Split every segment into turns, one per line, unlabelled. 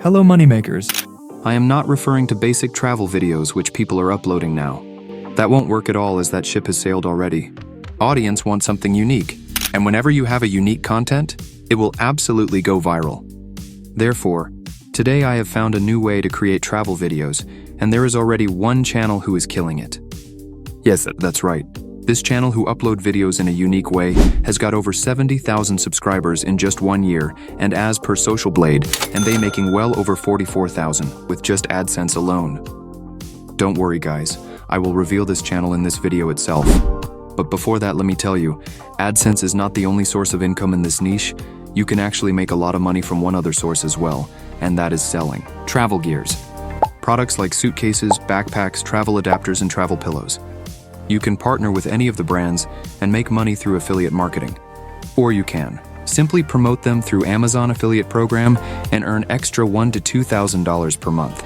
Hello moneymakers.
I am not referring to basic travel videos which people are uploading now. That won't work at all as that ship has sailed already. Audience wants something unique, and whenever you have a unique content, it will absolutely go viral. Therefore, today I have found a new way to create travel videos, and there is already one channel who is killing it. Yes, that's right. This channel who upload videos in a unique way has got over 70,000 subscribers in just 1 year, and as per Social Blade, and they making well over 44,000 with just AdSense alone. Don't worry guys, I will reveal this channel in this video itself. But before that, let me tell you, AdSense is not the only source of income in this niche. You can actually make a lot of money from one other source as well, and that is selling travel gears. Products like suitcases, backpacks, travel adapters, and travel pillows. You can partner with any of the brands and make money through affiliate marketing. Or you can simply promote them through Amazon affiliate program and earn extra $1,000 to $2,000 per month.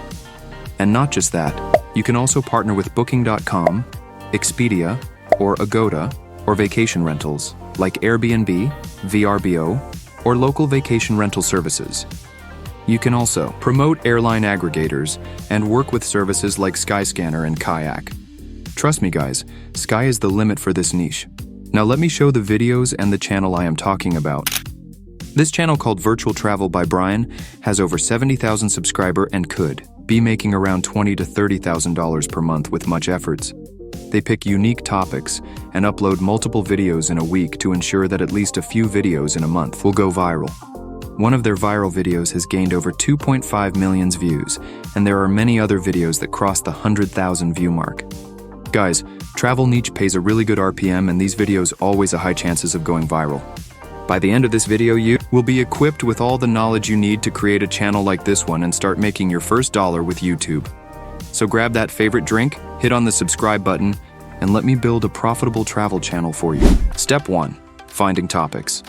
And not just that, you can also partner with Booking.com, Expedia, or Agoda, or vacation rentals like Airbnb, VRBO, or local vacation rental services. You can also promote airline aggregators and work with services like Skyscanner and Kayak. Trust me guys, sky is the limit for this niche. Now let me show the videos and the channel I am talking about. This channel called Virtual Travel by Brian has over 70,000 subscribers and could be making around $20,000 to $30,000 per month with much efforts. They pick unique topics and upload multiple videos in a week to ensure that at least a few videos in a month will go viral. One of their viral videos has gained over 2.5 million views, and there are many other videos that cross the 100,000 view mark. Guys, travel niche pays a really good RPM, and these videos always a high chances of going viral. By the end of this video, you will be equipped with all the knowledge you need to create a channel like this one and start making your first dollar with YouTube. So grab that favorite drink, hit on the subscribe button, and let me build a profitable travel channel for you. Step 1. Finding topics.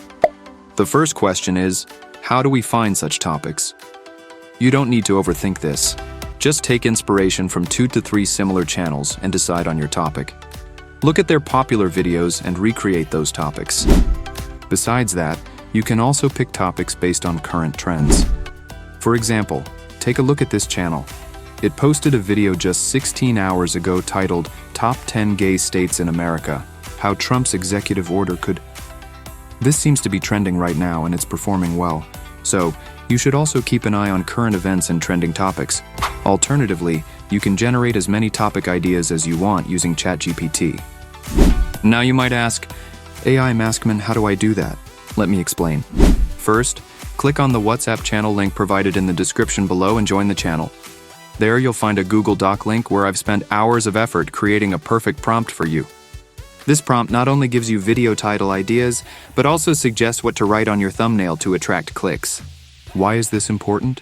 The first question is, how do we find such topics? You don't need to overthink this. Just take inspiration from 2 to 3 similar channels and decide on your topic. Look at their popular videos and recreate those topics. Besides that, you can also pick topics based on current trends. For example, take a look at this channel. It posted a video just 16 hours ago titled Top 10 Gay States in America, How Trump's Executive Order Could... This seems to be trending right now and it's performing well. So, you should also keep an eye on current events and trending topics. Alternatively, you can generate as many topic ideas as you want using ChatGPT. Now you might ask, AI Maskman, how do I do that? Let me explain. First, click on the WhatsApp channel link provided in the description below and join the channel. There you'll find a Google Doc link where I've spent hours of effort creating a perfect prompt for you. This prompt not only gives you video title ideas, but also suggests what to write on your thumbnail to attract clicks. Why is this important?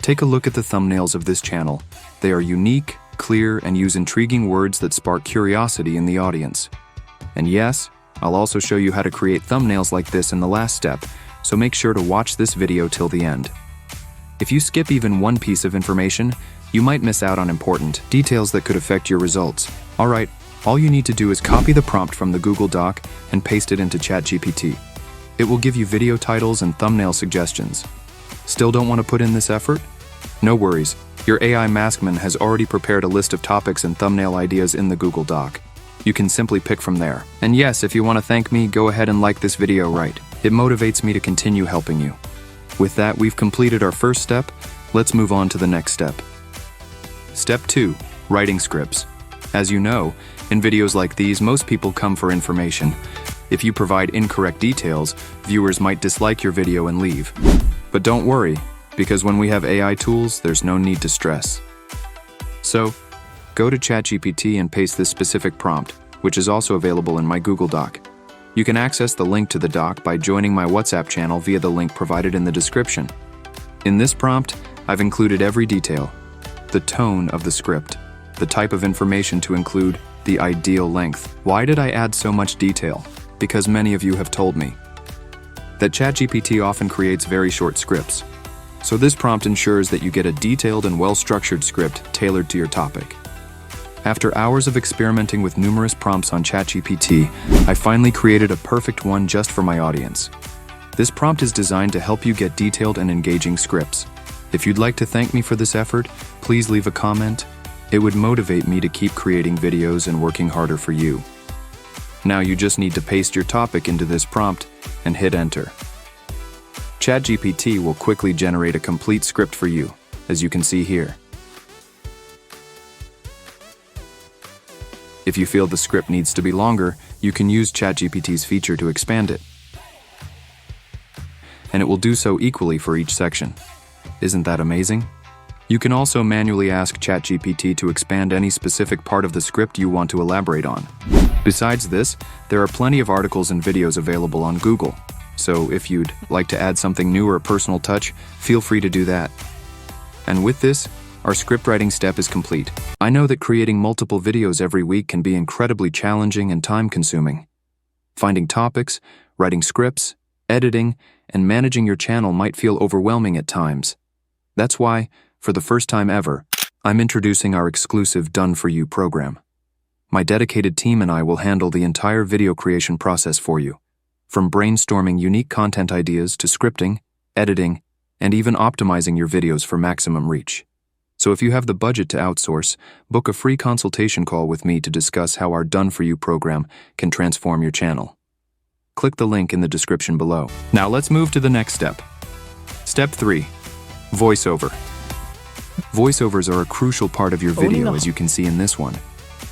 Take a look at the thumbnails of this channel. They are unique, clear, and use intriguing words that spark curiosity in the audience. And yes, I'll also show you how to create thumbnails like this in the last step, so make sure to watch this video till the end. If you skip even one piece of information, you might miss out on important details that could affect your results. Alright, all you need to do is copy the prompt from the Google Doc and paste it into ChatGPT. It will give you video titles and thumbnail suggestions. Still don't want to put in this effort? No worries, your AI Maskman has already prepared a list of topics and thumbnail ideas in the Google Doc. You can simply pick from there. And yes, if you want to thank me, go ahead and like this video, right? It motivates me to continue helping you. With that, we've completed our first step. Let's move on to the next step. Step 2. Writing scripts. As you know, in videos like these, most people come for information. If you provide incorrect details, viewers might dislike your video and leave. But don't worry, because when we have AI tools, there's no need to stress. So, go to ChatGPT and paste this specific prompt, which is also available in my Google Doc. You can access the link to the doc by joining my WhatsApp channel via the link provided in the description. In this prompt, I've included every detail, the tone of the script, the type of information to include, the ideal length. Why did I add so much detail? Because many of you have told me that ChatGPT often creates very short scripts. So this prompt ensures that you get a detailed and well-structured script tailored to your topic. After hours of experimenting with numerous prompts on ChatGPT, I finally created a perfect one just for my audience. This prompt is designed to help you get detailed and engaging scripts. If you'd like to thank me for this effort, please leave a comment. It would motivate me to keep creating videos and working harder for you. Now you just need to paste your topic into this prompt and hit enter. ChatGPT will quickly generate a complete script for you, as you can see here. If you feel the script needs to be longer, you can use ChatGPT's feature to expand it. And it will do so equally for each section. Isn't that amazing? You can also manually ask ChatGPT to expand any specific part of the script you want to elaborate on. Besides this, there are plenty of articles and videos available on Google. So if you'd like to add something new or a personal touch, feel free to do that. And with this, our script writing step is complete. I know that creating multiple videos every week can be incredibly challenging and time-consuming. Finding topics, writing scripts, editing, and managing your channel might feel overwhelming at times. That's why, for the first time ever, I'm introducing our exclusive Done For You program. My dedicated team and I will handle the entire video creation process for you, from brainstorming unique content ideas to scripting, editing, and even optimizing your videos for maximum reach. So if you have the budget to outsource, book a free consultation call with me to discuss how our Done For You program can transform your channel. Click the link in the description below. Now let's move to the next step. Step 3. Voiceover. Voiceovers are a crucial part of your video, as you can see in this one.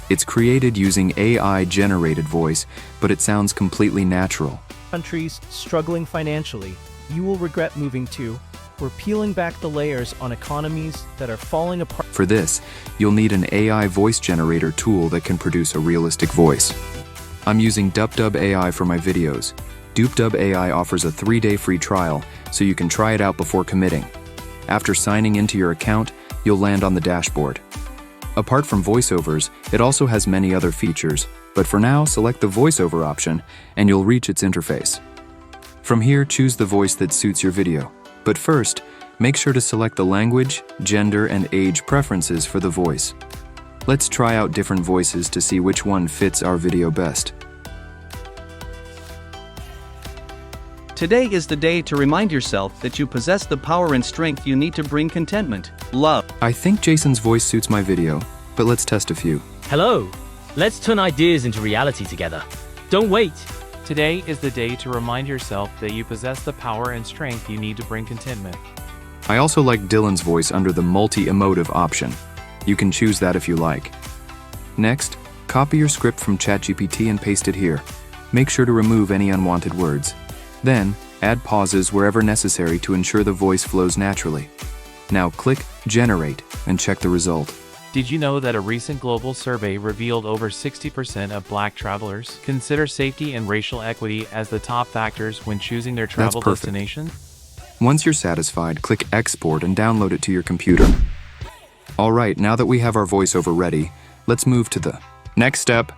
It's created using AI-generated voice, but it sounds completely natural.
Countries struggling financially, you will regret moving to. We're peeling back the layers on economies that are falling apart.
For this, you'll need an AI voice generator tool that can produce a realistic voice. I'm using DupDub AI for my videos. DupDub AI offers a 3-day free trial, so you can try it out before committing. After signing into your account, you'll land on the dashboard. Apart from voiceovers, it also has many other features, but for now, select the voiceover option and you'll reach its interface. From here, choose the voice that suits your video. But first, make sure to select the language, gender, and age preferences for the voice. Let's try out different voices to see which one fits our video best.
Today is the day to remind yourself that you possess the power and strength you need to bring contentment, love.
I think Jason's voice suits my video, but let's test a few.
Hello, let's turn ideas into reality together. Don't wait.
Today is the day to remind yourself that you possess the power and strength you need to bring contentment.
I also like Dylan's voice under the multi-emotive option. You can choose that if you like. Next, copy your script from ChatGPT and paste it here. Make sure to remove any unwanted words. Then, add pauses wherever necessary to ensure the voice flows naturally. Now click Generate and check the result.
Did you know that a recent global survey revealed over 60% of Black travelers consider safety and racial equity as the top factors when choosing their travel destination?
Once you're satisfied, click Export and download it to your computer. Alright, now that we have our voiceover ready, let's move to the next step.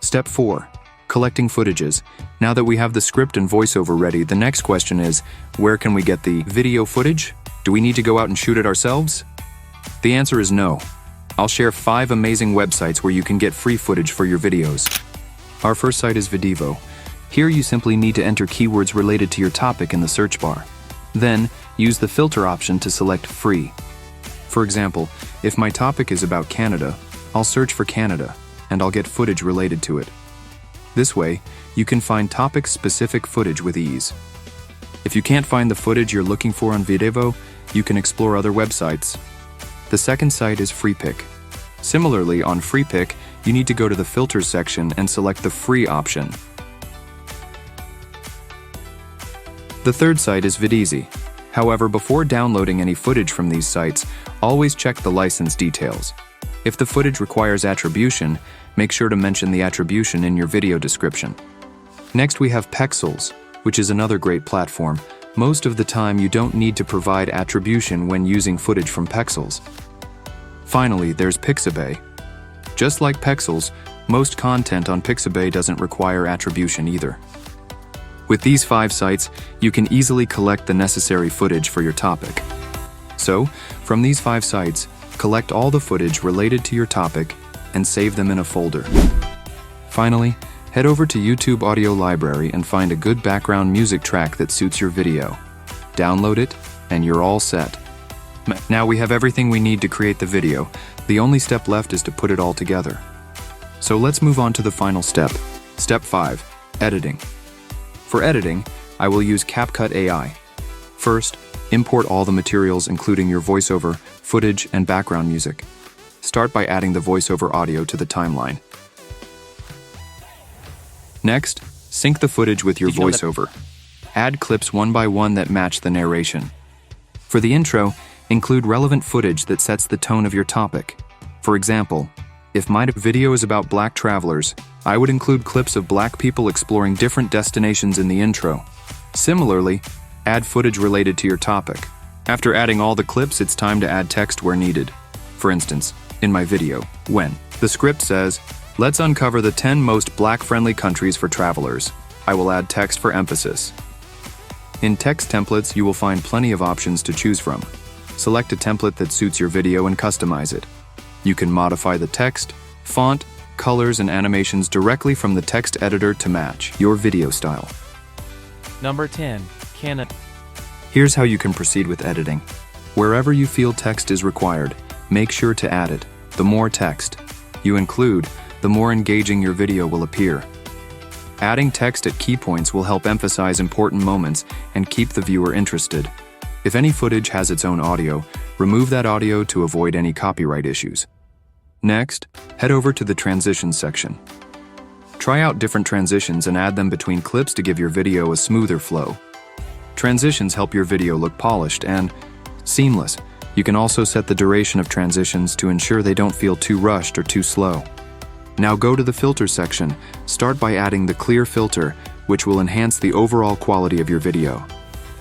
Step 4. Collecting footages. Now that we have the script and voiceover ready, the next question is, where can we get the video footage? Do we need to go out and shoot it ourselves? The answer is no. I'll share 5 amazing websites where you can get free footage for your videos. Our first site is Videvo. Here you simply need to enter keywords related to your topic in the search bar. Then, use the filter option to select free. For example, if my topic is about Canada, I'll search for Canada, and I'll get footage related to it. This way, you can find topic-specific footage with ease. If you can't find the footage you're looking for on Videvo, you can explore other websites. The second site is FreePic. Similarly, on FreePic, you need to go to the Filters section and select the Free option. The third site is Videezy. However, before downloading any footage from these sites, always check the license details. If the footage requires attribution, make sure to mention the attribution in your video description. Next, we have Pexels, which is another great platform. Most of the time, you don't need to provide attribution when using footage from Pexels. Finally, there's Pixabay. Just like Pexels, most content on Pixabay doesn't require attribution either. With these 5 sites, you can easily collect the necessary footage for your topic. So, from these 5 sites, collect all the footage related to your topic and save them in a folder. Finally, head over to YouTube Audio Library and find a good background music track that suits your video. Download it, and you're all set. Now we have everything we need to create the video. The only step left is to put it all together. So let's move on to the final step. Step 5. Editing. For editing, I will use CapCut AI. First, import all the materials including your voiceover, footage, and background music. Start by adding the voiceover audio to the timeline. Next, sync the footage with your voiceover. Add clips one by one that match the narration. For the intro, include relevant footage that sets the tone of your topic. For example, if my video is about black travelers, I would include clips of black people exploring different destinations in the intro. Similarly, add footage related to your topic. After adding all the clips, it's time to add text where needed. For instance, in my video, when the script says, "Let's uncover the 10 most black-friendly countries for travelers," I will add text for emphasis. In text templates, you will find plenty of options to choose from. Select a template that suits your video and customize it. You can modify the text, font, colors, and animations directly from the text editor to match your video style.
Number 10. Canva.
Here's how you can proceed with editing. Wherever you feel text is required, make sure to add it. The more text you include, the more engaging your video will appear. Adding text at key points will help emphasize important moments and keep the viewer interested. If any footage has its own audio, remove that audio to avoid any copyright issues. Next, head over to the transitions section. Try out different transitions and add them between clips to give your video a smoother flow. Transitions help your video look polished and seamless. You can also set the duration of transitions to ensure they don't feel too rushed or too slow. Now go to the filter section. Start by adding the clear filter, which will enhance the overall quality of your video.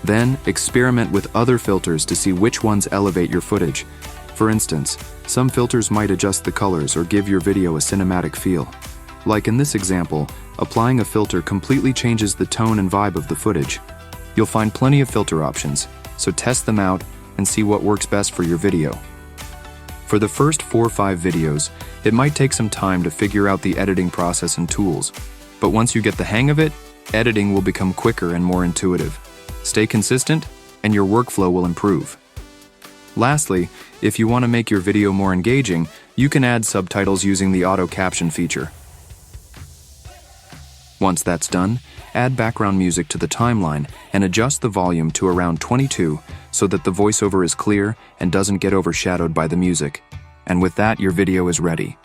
Then, experiment with other filters to see which ones elevate your footage. For instance, some filters might adjust the colors or give your video a cinematic feel. Like in this example, applying a filter completely changes the tone and vibe of the footage. You'll find plenty of filter options, so test them out and see what works best for your video. For the first 4 or 5 videos, it might take some time to figure out the editing process and tools, but once you get the hang of it, editing will become quicker and more intuitive. Stay consistent, and your workflow will improve. Lastly, if you want to make your video more engaging, you can add subtitles using the auto caption feature. Once that's done, add background music to the timeline and adjust the volume to around 22 so that the voiceover is clear and doesn't get overshadowed by the music. And with that, your video is ready.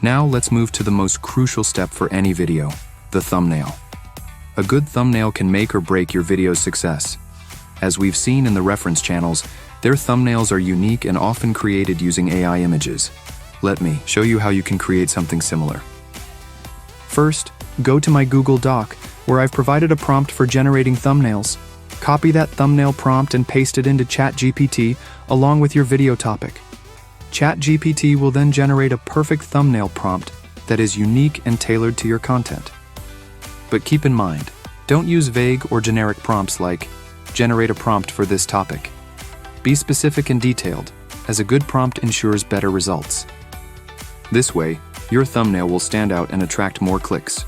Now let's move to the most crucial step for any video, the thumbnail. A good thumbnail can make or break your video's success. As we've seen in the reference channels, their thumbnails are unique and often created using AI images. Let me show you how you can create something similar. First, go to my Google Doc, where I've provided a prompt for generating thumbnails. Copy that thumbnail prompt and paste it into ChatGPT along with your video topic. ChatGPT will then generate a perfect thumbnail prompt that is unique and tailored to your content. But keep in mind, don't use vague or generic prompts like, "Generate a prompt for this topic." Be specific and detailed, as a good prompt ensures better results. This way, your thumbnail will stand out and attract more clicks.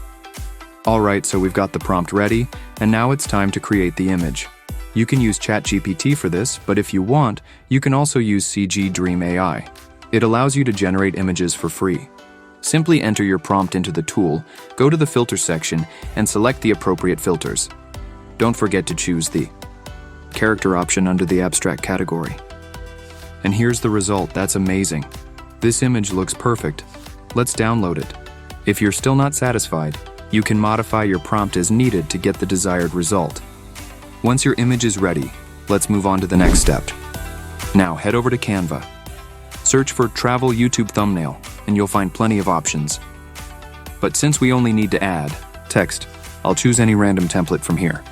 Alright, so we've got the prompt ready, and now it's time to create the image. You can use ChatGPT for this, but if you want, you can also use CG Dream AI. It allows you to generate images for free. Simply enter your prompt into the tool, go to the filter section, and select the appropriate filters. Don't forget to choose the character option under the abstract category. And here's the result. That's amazing. This image looks perfect. Let's download it. If you're still not satisfied, you can modify your prompt as needed to get the desired result. Once your image is ready, let's move on to the next step. Now head over to Canva. Search for travel YouTube thumbnail, and you'll find plenty of options. But since we only need to add text, I'll choose any random template from here.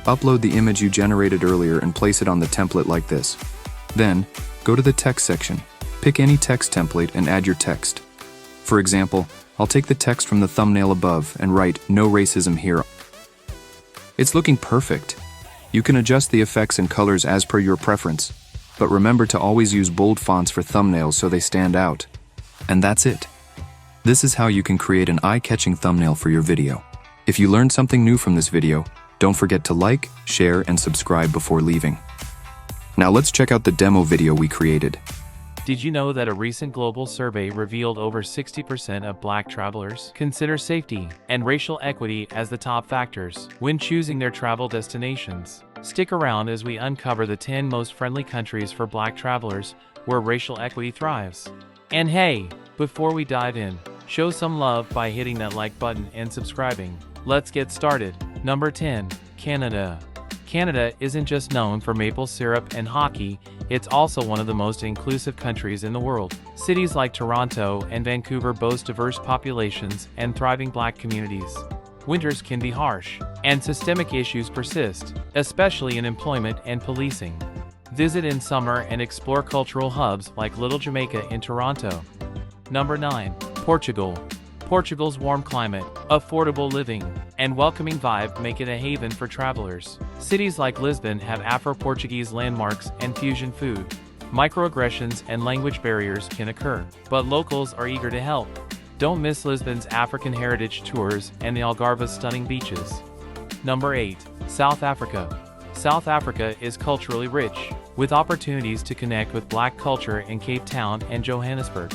Upload the image you generated earlier and place it on the template like this. Then, go to the text section. Pick any text template and add your text. For example, I'll take the text from the thumbnail above and write "No racism here." It's looking perfect. You can adjust the effects and colors as per your preference, but remember to always use bold fonts for thumbnails so they stand out. And that's it. This is how you can create an eye-catching thumbnail for your video. If you learned something new from this video, don't forget to like, share, and subscribe before leaving. Now let's check out the demo video we created.
Did you know that a recent global survey revealed over 60% of Black travelers consider safety and racial equity as the top factors when choosing their travel destinations? Stick around as we uncover the 10 most friendly countries for Black travelers where racial equity thrives. And hey, before we dive in, show some love by hitting that like button and subscribing. Let's get started. Number 10. Canada. Canada isn't just known for maple syrup and hockey, it's also one of the most inclusive countries in the world. Cities like Toronto and Vancouver boast diverse populations and thriving Black communities. Winters can be harsh, and systemic issues persist, especially in employment and policing. Visit in summer and explore cultural hubs like Little Jamaica in Toronto. Number 9. Portugal. Portugal's warm climate, affordable living, and welcoming vibe make it a haven for travelers. Cities like Lisbon have Afro-Portuguese landmarks and fusion food. Microaggressions and language barriers can occur, but locals are eager to help. Don't miss Lisbon's African heritage tours and the Algarve's stunning beaches. Number 8. South Africa. South Africa is culturally rich, with opportunities to connect with Black culture in Cape Town and Johannesburg.